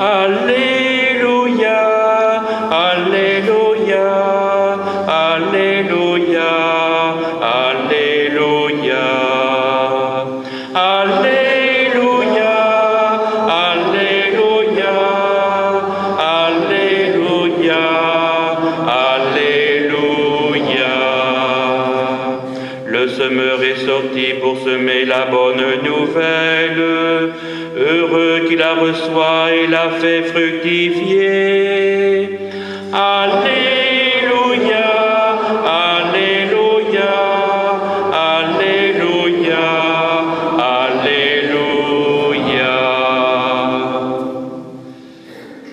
Alléluia, Alléluia, Alléluia, Alléluia. Alléluia, Alléluia, Alléluia, Alléluia. Le semeur est sorti pour semer la bonne nouvelle. Heureux qui la reçoit et la fait fructifier. Alléluia, Alléluia, Alléluia, Alléluia.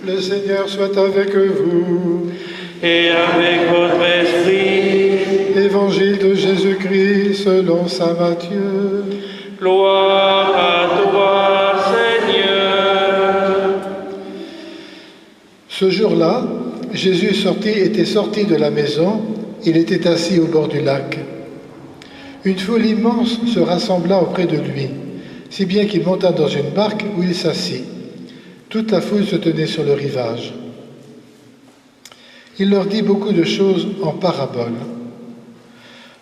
Le Seigneur soit avec vous. Et avec votre esprit. Évangile de Jésus-Christ selon saint Matthieu. Gloire à toi, Seigneur. Ce jour-là, Jésus était sorti de la maison, il était assis au bord du lac. Une foule immense se rassembla auprès de lui, si bien qu'il monta dans une barque où il s'assit. Toute la foule se tenait sur le rivage. Il leur dit beaucoup de choses en paraboles.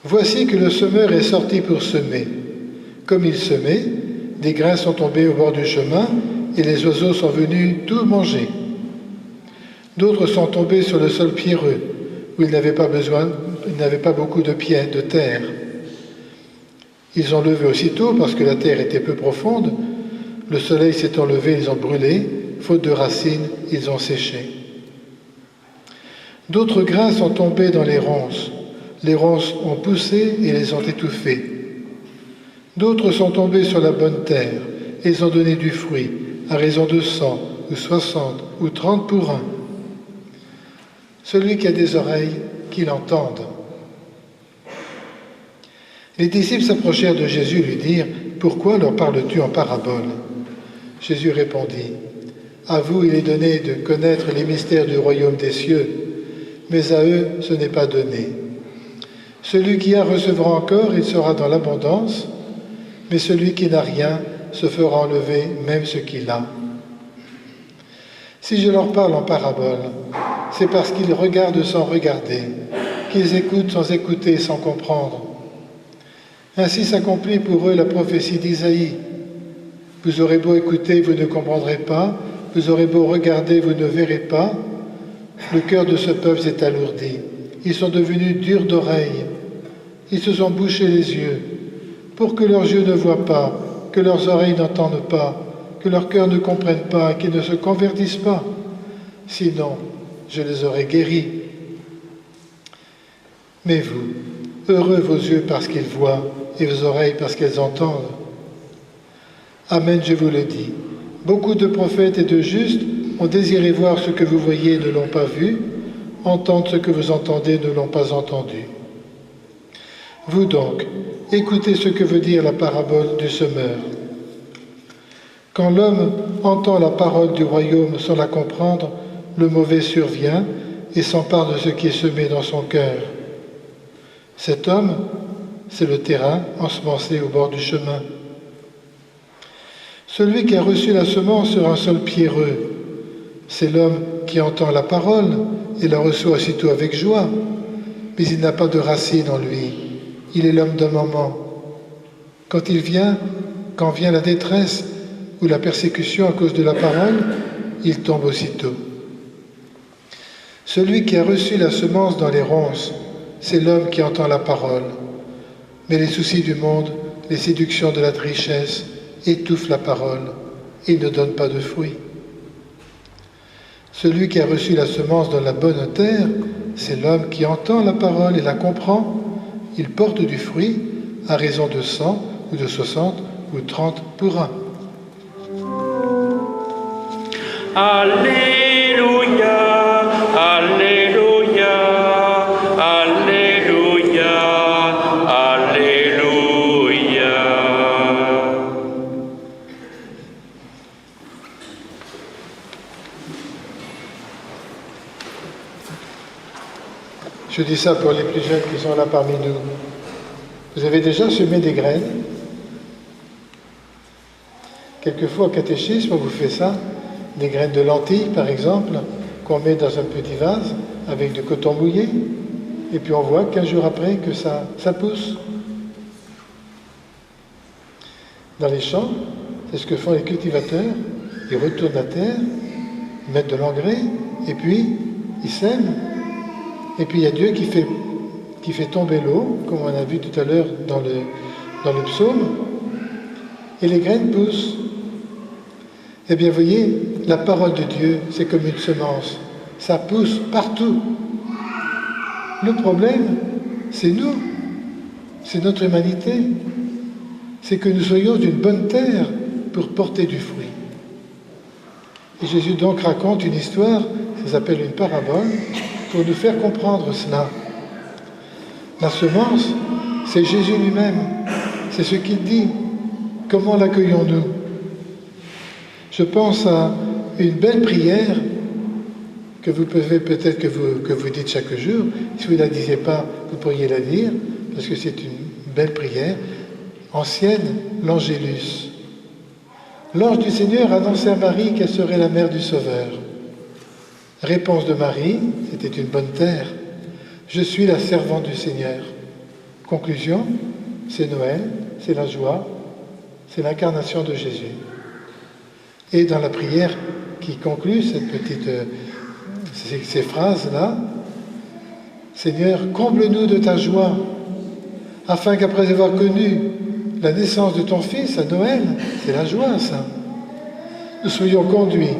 Voici que le semeur est sorti pour semer. Comme il semait, des grains sont tombés au bord du chemin et les oiseaux sont venus tout manger. D'autres sont tombés sur le sol pierreux, où il n'avait pas beaucoup de terre. Ils ont levé aussitôt parce que la terre était peu profonde. Le soleil s'étant levé, ils ont brûlé. Faute de racines, ils ont séché. D'autres grains sont tombés dans les ronces. Les ronces ont poussé et les ont étouffés. D'autres sont tombés sur la bonne terre et ils ont donné du fruit, à raison de 100 ou 60 ou 30 pour un. Celui qui a des oreilles, qu'il entende. Les disciples s'approchèrent de Jésus et lui dirent « Pourquoi leur parles-tu en parabole ?» Jésus répondit « À vous il est donné de connaître les mystères du royaume des cieux, mais à eux ce n'est pas donné. Celui qui a recevra encore, il sera dans l'abondance, mais celui qui n'a rien se fera enlever même ce qu'il a. Si je leur parle en parabole, c'est parce qu'ils regardent sans regarder, qu'ils écoutent sans écouter, sans comprendre. Ainsi s'accomplit pour eux la prophétie d'Isaïe. Vous aurez beau écouter, vous ne comprendrez pas, vous aurez beau regarder, vous ne verrez pas. Le cœur de ce peuple s'est alourdi. Ils sont devenus durs d'oreilles. Ils se sont bouchés les yeux, pour que leurs yeux ne voient pas, que leurs oreilles n'entendent pas, que leur cœur ne comprenne pas, qu'ils ne se convertissent pas. Sinon, je les aurais guéris. Mais vous, heureux vos yeux parce qu'ils voient et vos oreilles parce qu'elles entendent. Amen, je vous le dis. Beaucoup de prophètes et de justes ont désiré voir ce que vous voyez et ne l'ont pas vu, entendre ce que vous entendez et ne l'ont pas entendu. Vous donc, écoutez ce que veut dire la parabole du semeur. Quand l'homme entend la parole du royaume sans la comprendre, le mauvais survient et s'empare de ce qui est semé dans son cœur. Cet homme, c'est le terrain ensemencé au bord du chemin. Celui qui a reçu la semence sur un sol pierreux, c'est l'homme qui entend la parole et la reçoit aussitôt avec joie, mais il n'a pas de racine en lui. Il est l'homme d'un moment. Quand vient la détresse ou la persécution à cause de la parole, il tombe aussitôt. Celui qui a reçu la semence dans les ronces, c'est l'homme qui entend la parole. Mais les soucis du monde, les séductions de la richesse étouffent la parole et ne donnent pas de fruits. Celui qui a reçu la semence dans la bonne terre, c'est l'homme qui entend la parole et la comprend. Il porte du fruit à raison de 100 ou de 60 ou 30 pour un. Alléluia, Alléluia, Alléluia, Alléluia. Je dis ça pour les plus jeunes qui sont là parmi nous. Vous avez déjà semé des graines? Quelquefois, au catéchisme, on vous fait ça. des graines de lentilles, par exemple, qu'on met dans un petit vase avec du coton mouillé, et puis on voit 15 jours après que ça pousse. Dans les champs, c'est ce que font les cultivateurs. Ils retournent la terre, ils mettent de l'engrais, et puis ils sèment. Et puis il y a Dieu qui fait tomber l'eau, comme on a vu tout à l'heure dans le psaume, et les graines poussent. Eh bien, vous voyez, la parole de Dieu, c'est comme une semence. Ça pousse partout. Le problème, c'est nous. C'est notre humanité. C'est que nous soyons d'une bonne terre pour porter du fruit. Et Jésus donc raconte une histoire, ça s'appelle une parabole, pour nous faire comprendre cela. La semence, c'est Jésus lui-même. C'est ce qu'il dit. Comment l'accueillons-nous ? Je pense à une belle prière que vous pouvez peut-être que vous dites chaque jour. Si vous ne la disiez pas, vous pourriez la dire, parce que c'est une belle prière. Ancienne, l'Angélus. L'ange du Seigneur annonçait à Marie qu'elle serait la mère du Sauveur. Réponse de Marie, c'était une bonne terre. Je suis la servante du Seigneur. Conclusion, c'est Noël, c'est la joie, c'est l'incarnation de Jésus. Et dans la prière qui conclut ces phrases-là, Seigneur, comble-nous de ta joie, afin qu'après avoir connu la naissance de ton Fils à Noël, c'est la joie ça, nous soyons conduits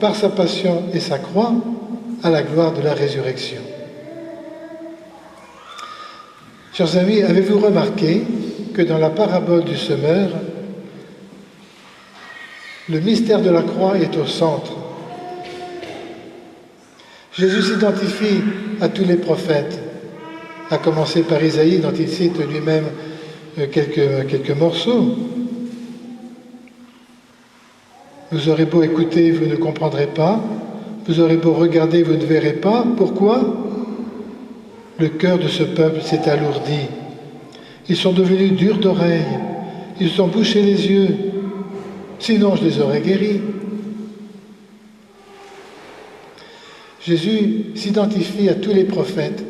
par sa passion et sa croix à la gloire de la résurrection. Chers amis, avez-vous remarqué que dans la parabole du semeur, le mystère de la croix est au centre. Jésus s'identifie à tous les prophètes, à commencer par Isaïe, dont il cite lui-même quelques morceaux. Vous aurez beau écouter, vous ne comprendrez pas. Vous aurez beau regarder, vous ne verrez pas. Pourquoi ? Le cœur de ce peuple s'est alourdi. Ils sont devenus durs d'oreille. Ils se sont bouchés les yeux. Sinon, je les aurais guéris. Jésus s'identifie à tous les prophètes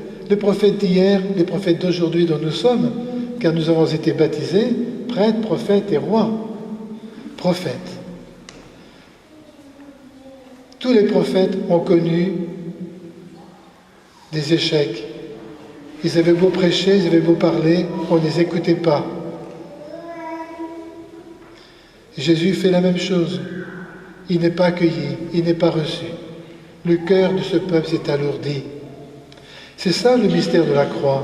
d'hier, les prophètes d'aujourd'hui dont nous sommes, car nous avons été baptisés, prêtres, prophètes et rois. Prophètes. Tous les prophètes ont connu des échecs. Ils avaient beau prêcher, ils avaient beau parler, on ne les écoutait pas. Jésus fait la même chose. Il n'est pas accueilli, il n'est pas reçu. Le cœur de ce peuple s'est alourdi. C'est ça le mystère de la croix.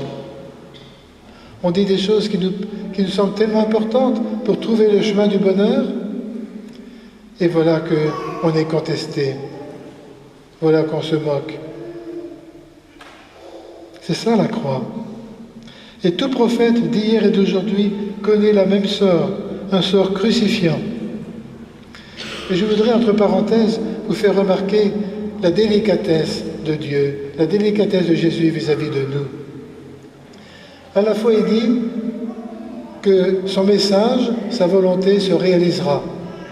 On dit des choses qui nous semblent tellement importantes pour trouver le chemin du bonheur, et voilà qu'on est contesté. Voilà qu'on se moque. C'est ça la croix. Et tout prophète d'hier et d'aujourd'hui connaît la même sort, un sort crucifiant. Et je voudrais, entre parenthèses, vous faire remarquer la délicatesse de Dieu, la délicatesse de Jésus vis-à-vis de nous. À la fois, il dit que son message, sa volonté se réalisera.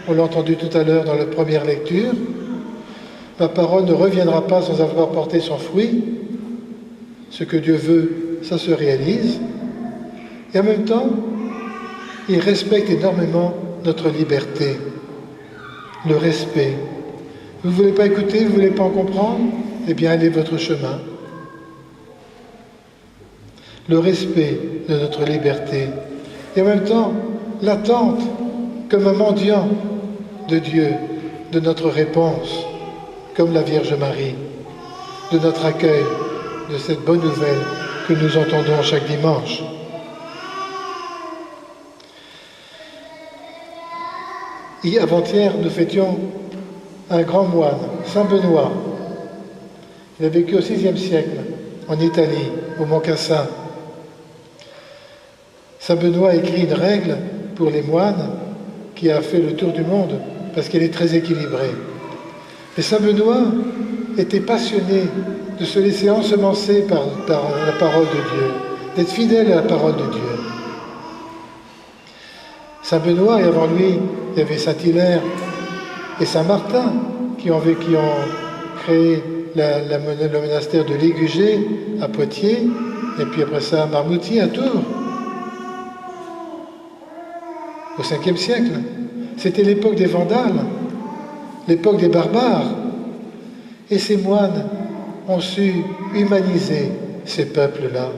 On l'a entendu tout à l'heure dans la première lecture. Ma parole ne reviendra pas sans avoir porté son fruit. Ce que Dieu veut, ça se réalise. Et en même temps, il respecte énormément notre liberté. Le respect. Vous ne voulez pas écouter, vous ne voulez pas en comprendre ? Eh bien, allez votre chemin. Le respect de notre liberté. Et en même temps, l'attente, comme un mendiant de Dieu, de notre réponse, comme la Vierge Marie, de notre accueil, de cette bonne nouvelle que nous entendons chaque dimanche. Avant-hier, nous fêtions un grand moine, Saint Benoît. Il a vécu au VIe siècle, en Italie, au Mont Cassin. Saint Benoît a écrit une règle pour les moines qui a fait le tour du monde, parce qu'elle est très équilibrée. Et Saint Benoît était passionné de se laisser ensemencer par la parole de Dieu, d'être fidèle à la parole de Dieu. Saint Benoît, et avant lui, il y avait Saint Hilaire et Saint Martin, qui ont créé le monastère de Légugé à Poitiers, et puis après ça à Marmoutier, à Tours, au 5e siècle. C'était l'époque des Vandales, l'époque des barbares. Et ces moines ont su humaniser ces peuples-là.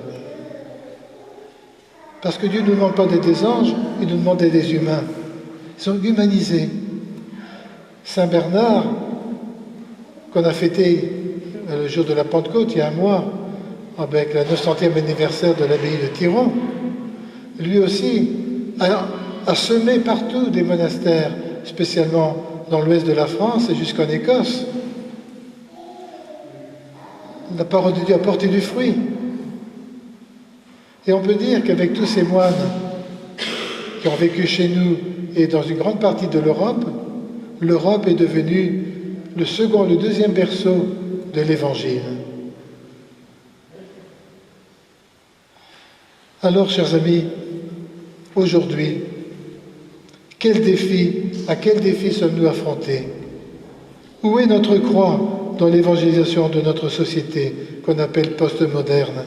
Parce que Dieu ne nous demande pas d'être des anges, il nous demande d'être des humains. Ils sont humanisés. Saint Bernard, qu'on a fêté le jour de la Pentecôte, il y a un mois, avec le 900e anniversaire de l'abbaye de Thiron, lui aussi a semé partout des monastères, spécialement dans l'ouest de la France et jusqu'en Écosse. La parole de Dieu a porté du fruit. Et on peut dire qu'avec tous ces moines qui ont vécu chez nous et dans une grande partie de l'Europe, l'Europe est devenue le deuxième berceau de l'Évangile. Alors, chers amis, aujourd'hui, à quel défi sommes-nous affrontés? Où est notre croix dans l'évangélisation de notre société qu'on appelle postmoderne?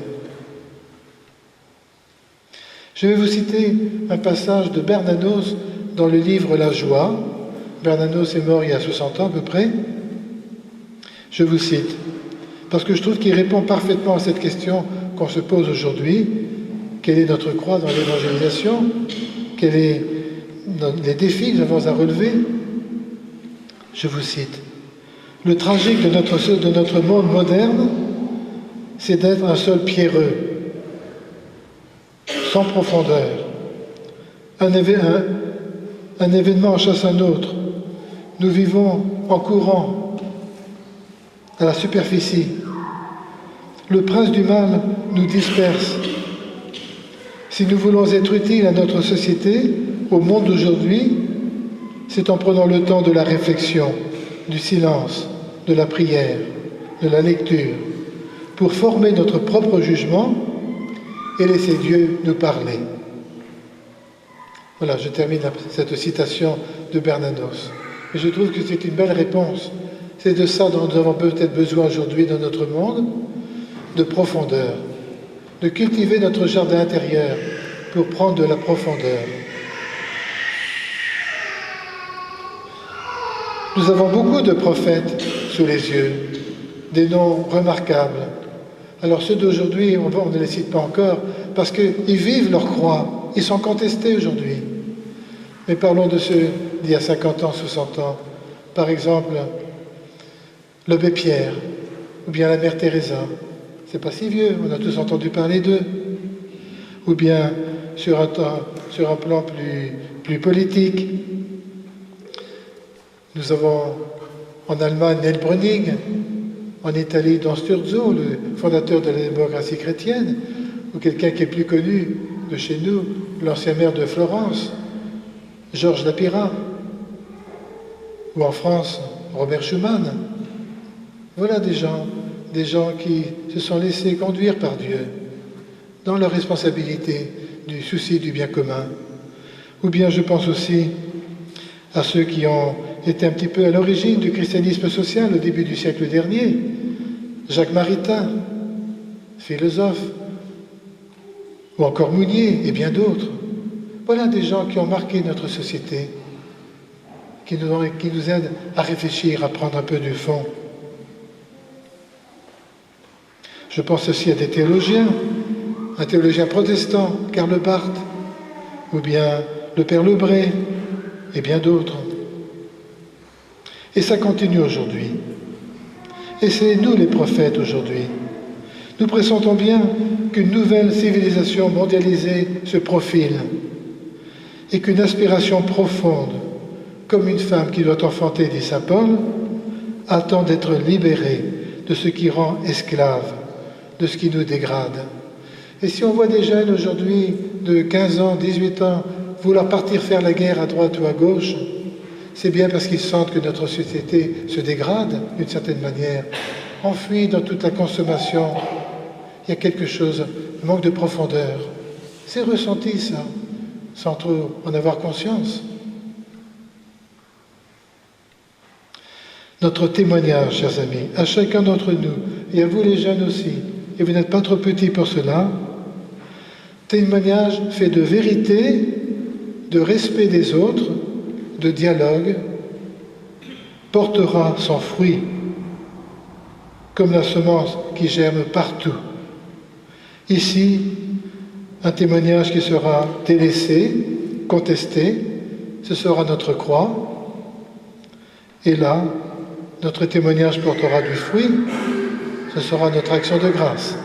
Je vais vous citer un passage de Bernanos dans le livre La Joie. Bernanos est mort il y a 60 ans à peu près. Je vous cite, parce que je trouve qu'il répond parfaitement à cette question qu'on se pose aujourd'hui. Quelle est notre croix dans l'évangélisation? Quels sont les défis que nous avons à relever? Je vous cite. Le tragique de notre monde moderne, c'est d'être un sol pierreux, sans profondeur. Un événement en chasse un autre. Nous vivons en courant à la superficie. Le prince du mal nous disperse. Si nous voulons être utiles à notre société, au monde d'aujourd'hui, c'est en prenant le temps de la réflexion, du silence, de la prière, de la lecture, pour former notre propre jugement et laisser Dieu nous parler. Voilà, je termine cette citation de Bernanos. Et je trouve que c'est une belle réponse. C'est de ça dont nous avons peut-être besoin aujourd'hui dans notre monde, de profondeur, de cultiver notre jardin intérieur pour prendre de la profondeur. Nous avons beaucoup de prophètes sous les yeux, des noms remarquables. Alors ceux d'aujourd'hui, on ne les cite pas encore, parce qu'ils vivent leur croix, ils sont contestés aujourd'hui. Mais parlons de ceux d'il y a 50 ans, 60 ans. Par exemple, l'abbé Pierre, ou bien la mère Teresa. C'est pas si vieux, on a tous entendu parler d'eux. Ou bien, sur un plan plus politique, nous avons en Allemagne Nel Brüning, en Italie Don Sturzo, le fondateur de la démocratie chrétienne, ou quelqu'un qui est plus connu de chez nous, l'ancien maire de Florence, Georges Lapira, ou en France, Robert Schuman. Voilà des gens qui se sont laissés conduire par Dieu dans leur responsabilité du souci du bien commun. Ou bien je pense aussi à ceux qui ont été un petit peu à l'origine du christianisme social au début du siècle dernier. Jacques Maritain, philosophe, ou encore Mounier et bien d'autres. Voilà des gens qui ont marqué notre société, qui nous aident à réfléchir, à prendre un peu du fond. Je pense aussi à des théologiens, un théologien protestant, Karl Barth, ou bien le Père Lebré, et bien d'autres. Et ça continue aujourd'hui. Et c'est nous les prophètes aujourd'hui. Nous pressentons bien qu'une nouvelle civilisation mondialisée se profile et qu'une aspiration profonde, comme une femme qui doit enfanter, dit saint Paul, attend d'être libérée de ce qui rend esclave, de ce qui nous dégrade. Et si on voit des jeunes aujourd'hui de 15 ans, 18 ans, vouloir partir faire la guerre à droite ou à gauche, c'est bien parce qu'ils sentent que notre société se dégrade d'une certaine manière, enfuie dans toute la consommation. Il y a quelque chose, un manque de profondeur. C'est ressenti ça, sans trop en avoir conscience. notre témoignage, chers amis, à chacun d'entre nous, et à vous les jeunes aussi, et vous n'êtes pas trop petits pour cela, témoignage fait de vérité, de respect des autres, de dialogue, portera son fruit, comme la semence qui germe partout. Ici, un témoignage qui sera délaissé, contesté, ce sera notre croix. Et là, notre témoignage portera du fruit, ce sera notre action de grâce.